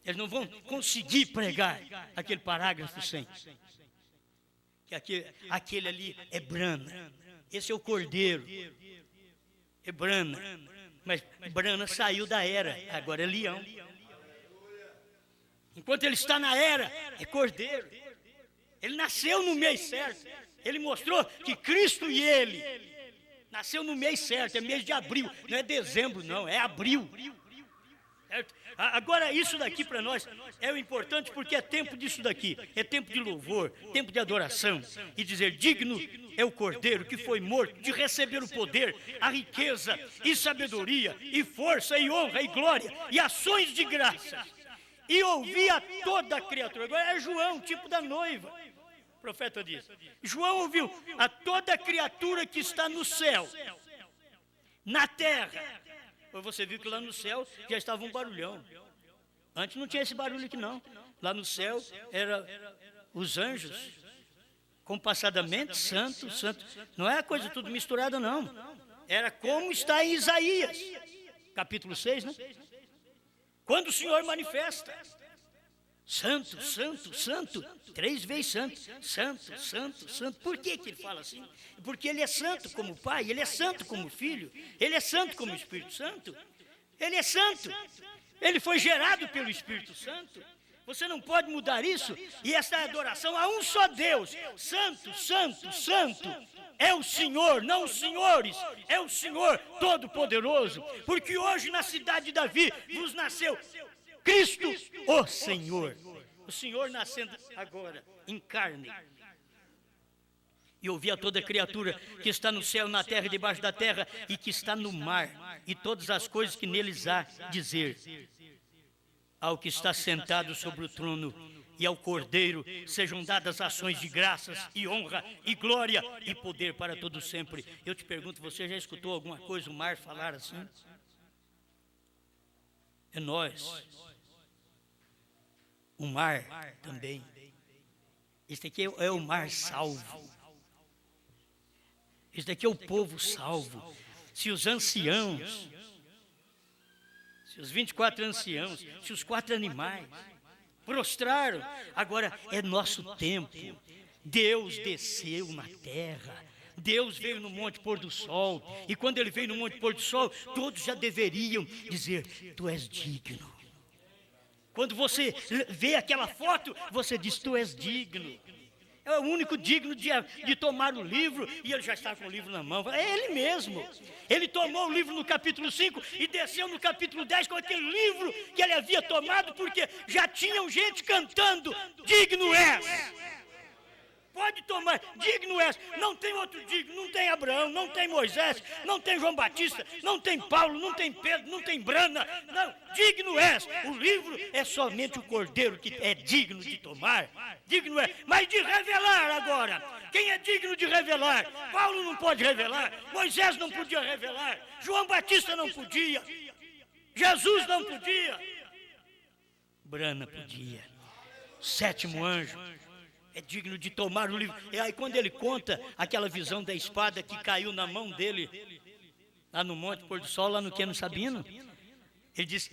Eles não vão conseguir pregar aquele parágrafo 100. Que aquele ali é Brana. Esse é o Cordeiro. É Brana. Mas Brana saiu da era, agora é leão. Enquanto ele está na era, é Cordeiro. Ele nasceu no mês certo. Ele mostrou que Cristo e ele nasceu no mês certo, é mês de abril. Não é dezembro, não, é abril. Certo? Agora, isso daqui para nós é o importante, porque é tempo disso daqui. É tempo de louvor, tempo de adoração. E dizer, digno é o Cordeiro que foi morto de receber o poder, a riqueza e sabedoria, e força, e honra, e glória, e ações de graça. E ouvia toda a criatura. Agora é João, tipo da noiva. O profeta diz. João ouviu a toda a criatura que está no céu, na terra. Você viu que lá no céu já estava um barulhão. Antes não tinha esse barulho aqui não. Lá no céu era os anjos, compassadamente, santo, santo. Não é a coisa tudo misturada não. Era como está em Isaías, capítulo 6, né? Quando o Senhor manifesta. Santo, santo, santo, 3 vezes santo, santo, santo, santo. Por que ele fala assim? Porque ele é santo como Pai, ele é santo como Filho, ele é santo como Espírito Santo. Ele é santo, ele foi gerado pelo Espírito Santo. Você não pode mudar isso. E essa adoração a um só Deus, santo, santo, santo, é o Senhor, não os senhores, é o Senhor Todo-Poderoso. Porque hoje na cidade de Davi vos nasceu Cristo, o Senhor. O Senhor nascendo agora em carne. E ouvi a toda criatura que está no céu, na terra e debaixo da terra, e que está no mar, e todas as coisas que neles há, dizer: ao que está sentado sobre o trono e ao Cordeiro sejam dadas ações de graças e honra e glória e poder para todo sempre. Eu te pergunto, você já escutou alguma coisa o mar falar assim? É nós. O mar também. Este aqui é o mar salvo. Este aqui é o povo salvo. Se os anciãos, se os 24 anciãos, se os 4 animais prostraram, agora é nosso tempo. Deus desceu na terra. Deus veio no Monte Pôr do Sol. E quando ele veio no Monte Pôr do Sol, todos já deveriam dizer: tu és digno. Quando você vê aquela foto, você diz: tu és digno. É o único digno de tomar o livro. E ele já está com o livro na mão. É ele mesmo. Ele tomou o livro no capítulo 5 e desceu no capítulo 10 com aquele livro que ele havia tomado, porque já tinham gente cantando: digno és. Pode tomar, digno és. Não tem outro digno, não tem Abraão, não tem Moisés, não tem João Batista, não tem Paulo, não tem Pedro, não tem Brana. Não, digno és. O livro é somente o Cordeiro que é digno de tomar. Digno é, mas de revelar agora. Quem é digno de revelar? Paulo não pode revelar, Moisés não podia revelar, João Batista não podia, Jesus não podia, Brana podia. 7º anjo é digno de tomar o livro. E aí quando ele conta aquela visão da espada que caiu na mão dele, lá no Monte Pôr do Sol, lá no Queno Sabino, ele diz: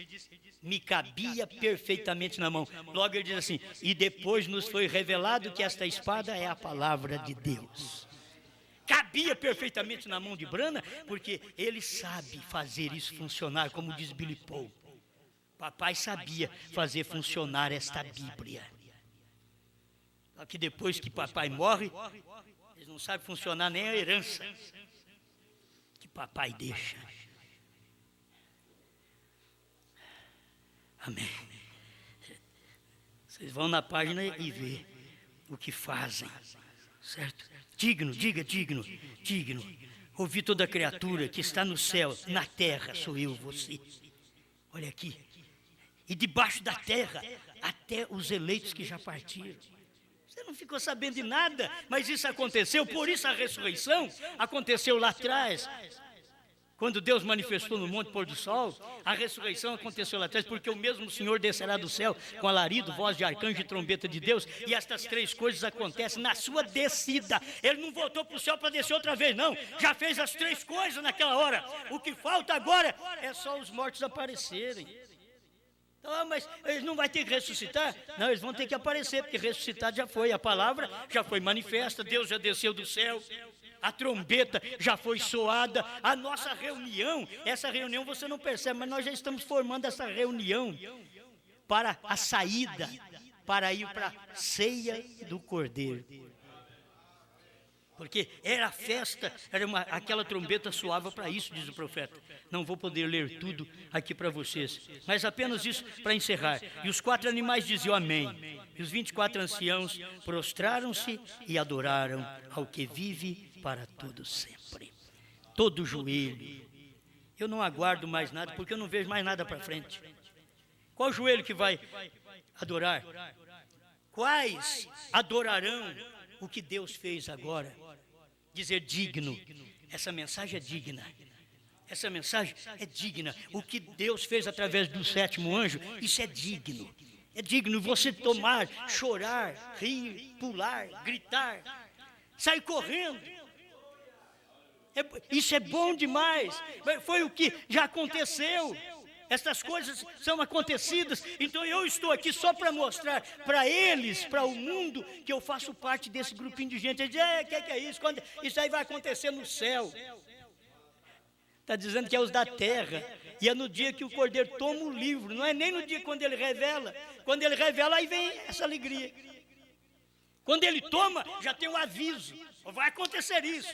me cabia perfeitamente na mão. Logo ele diz assim: e depois nos foi revelado que esta espada é a palavra de Deus. Cabia perfeitamente na mão de Brana, porque ele sabe fazer isso funcionar, como diz Billy Paul. Papai sabia fazer funcionar esta Bíblia. Só que depois que papai morre, eles não sabem funcionar nem a herança que papai deixa. Amém. Vocês vão na página e vê o que fazem, certo? Digno, diga digno, digno. Ouvi toda criatura que está no céu, na terra, sou eu, você. Olha aqui. E debaixo da terra, até os eleitos que já partiram. Você não ficou sabendo de nada, mas isso aconteceu, por isso a ressurreição aconteceu lá atrás. Quando Deus manifestou no Monte Pôr do Sol, a ressurreição aconteceu lá atrás, porque o mesmo Senhor descerá do céu com alarido, voz de arcanjo e trombeta de Deus, e estas 3 coisas acontecem na sua descida. Ele não voltou para o céu para descer outra vez, não. Já fez as 3 coisas naquela hora. O que falta agora é só os mortos aparecerem. Então, mas eles não vão ter que ressuscitar? Não, eles vão ter que aparecer, porque ressuscitado já foi. A palavra já foi manifesta, Deus já desceu do céu. A trombeta já foi soada. A nossa reunião, essa reunião você não percebe, mas nós já estamos formando essa reunião para a saída, para ir para a ceia do Cordeiro. Porque era a festa, aquela trombeta soava para isso, diz o profeta. Não vou poder ler tudo aqui para vocês, mas apenas isso para encerrar. E os 4 animais diziam amém. E os 24 anciãos prostraram-se e adoraram ao que vive para todo sempre. Todo joelho. Eu não aguardo mais nada, porque eu não vejo mais nada para frente. Qual joelho que vai adorar? Quais adorarão o que Deus fez agora? Dizer digno. Essa mensagem é digna. Essa mensagem é digna. O que Deus fez através do 7º anjo, isso é digno. É digno você tomar, chorar, rir, pular, gritar, sair correndo. Isso é bom demais. Foi o que já aconteceu. Essas coisas são acontecidas, então eu estou aqui só para mostrar para eles, para o mundo, que eu faço parte desse grupinho de gente. Eles dizem, o que é isso? Quando isso aí vai acontecer no céu. Está dizendo que é os da terra, e é no dia que o Cordeiro toma o livro, não é nem no dia quando ele revela. Quando ele revela, aí vem essa alegria. Quando ele toma, já tem um aviso, vai acontecer isso.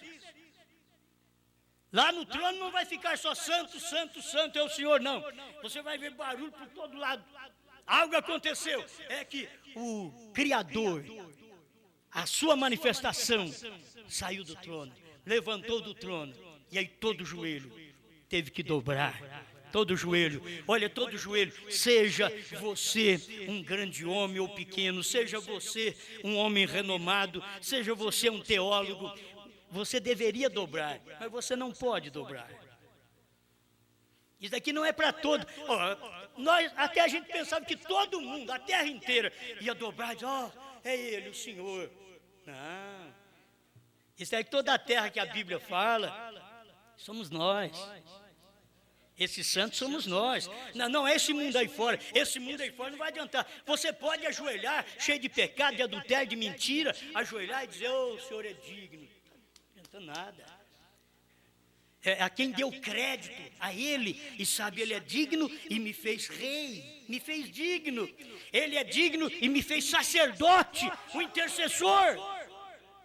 Lá no trono não vai ficar só santo, santo, santo é o Senhor, não. Você vai ver barulho por todo lado. Algo aconteceu, é que o Criador, a sua manifestação, saiu do trono, levantou do trono, e aí todo joelho teve que dobrar. Todo joelho, olha, todo joelho, seja você um grande homem ou pequeno, seja você um homem renomado, seja você um teólogo, você deveria dobrar, mas você não pode dobrar. Isso daqui não é para todo. Até a gente pensava que todo mundo, a terra inteira, ia dobrar e dizer, é ele, o Senhor. Não. Isso aí toda a terra que a Bíblia fala, somos nós. Esses santos somos nós. Não é esse mundo aí fora. Esse mundo aí fora não vai adiantar. Você pode ajoelhar, cheio de pecado, de adultério, de mentira, ajoelhar e dizer, o Senhor é digno. Nada. A quem deu crédito a ele, e sabe, ele é digno e me fez rei, me fez digno. Ele é digno e me fez sacerdote, o intercessor.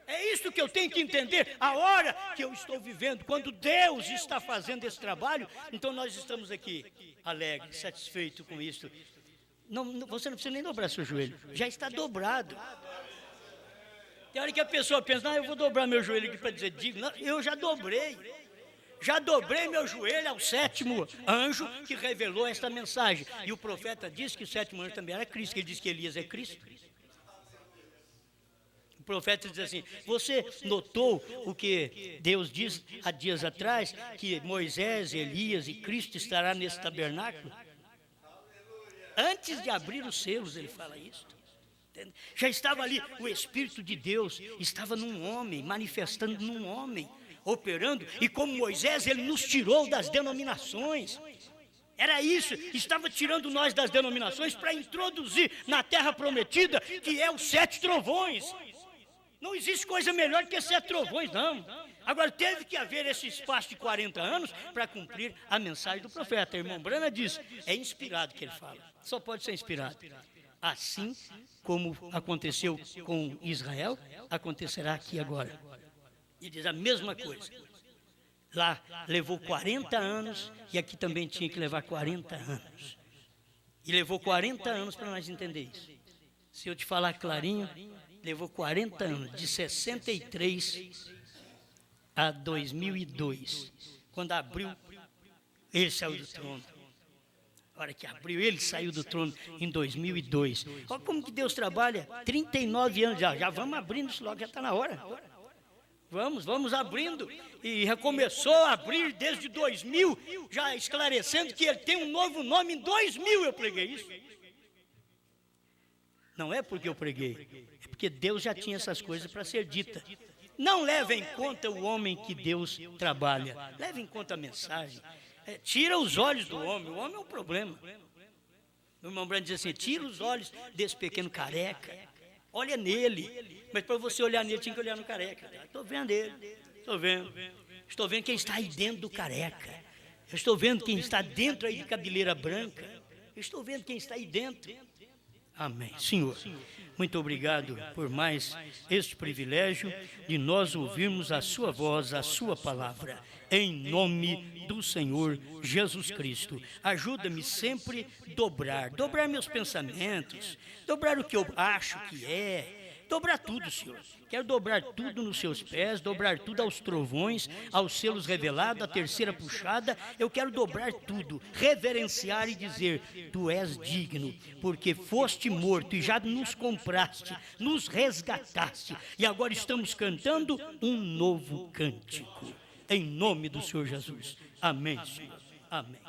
É isso que eu tenho que entender, a hora que eu estou vivendo, quando Deus está fazendo esse trabalho, então nós estamos aqui, alegres, satisfeitos com isso. Você não precisa nem dobrar seu joelho, já está dobrado. Tem hora que a pessoa pensa, eu vou dobrar meu joelho aqui para dizer digno. Não, eu já dobrei meu joelho ao sétimo anjo que revelou esta mensagem. E o profeta disse que o sétimo anjo também era Cristo, que ele disse que Elias é Cristo. O profeta diz assim, você notou o que Deus diz há dias atrás, que Moisés, Elias e Cristo estará nesse tabernáculo? Antes de abrir os selos, ele fala isso. Já estava ali, o Espírito de Deus estava num homem, manifestando num homem, operando, e como Moisés, ele nos tirou das denominações. Era isso, estava tirando nós das denominações para introduzir na terra prometida, que é os 7 trovões. Não existe coisa melhor que 7 trovões, não. Agora, teve que haver esse espaço de 40 anos para cumprir a mensagem do profeta. O irmão Brana diz, é inspirado que ele fala, só pode ser inspirado. Assim como aconteceu com Israel, acontecerá aqui agora. E diz a mesma coisa. Lá levou 40 anos e aqui também tinha que levar 40 anos. E levou 40 anos para nós entender isso. Se eu te falar clarinho, levou 40 anos, de 63 a 2002. Quando abriu, ele saiu do trono. A hora que abriu, ele saiu do trono em 2002. Olha como que Deus trabalha, 39 anos já vamos abrindo isso logo, já está na hora. Vamos abrindo. E recomeçou a abrir desde 2000, já esclarecendo que ele tem um novo nome em 2000, eu preguei isso. Não é porque eu preguei, é porque Deus já tinha essas coisas para ser dita. Não leve em conta o homem que Deus trabalha, leve em conta a mensagem. Tira os olhos do homem, o homem é um problema. O irmão Brando diz assim, tira os olhos desse pequeno careca, olha nele. Mas para você olhar nele, tinha que olhar no careca. Estou vendo ele, estou vendo quem está aí dentro do careca. Eu estou vendo quem está dentro aí de cabeleira branca. Eu estou vendo quem está aí dentro. Amém. Senhor, muito obrigado por mais este privilégio de nós ouvirmos a sua voz, a sua palavra. Em nome do Senhor Jesus Cristo, ajuda-me sempre dobrar meus pensamentos, dobrar o que eu acho que dobrar tudo, Senhor. Quero dobrar tudo nos seus pés, dobrar tudo aos trovões, aos selos revelados, à terceira puxada. Eu quero dobrar tudo, reverenciar e dizer, tu és digno, porque foste morto e já nos compraste, nos resgataste. E agora estamos cantando um novo cântico. Em nome do Senhor Jesus. Amém, Senhor. Amém.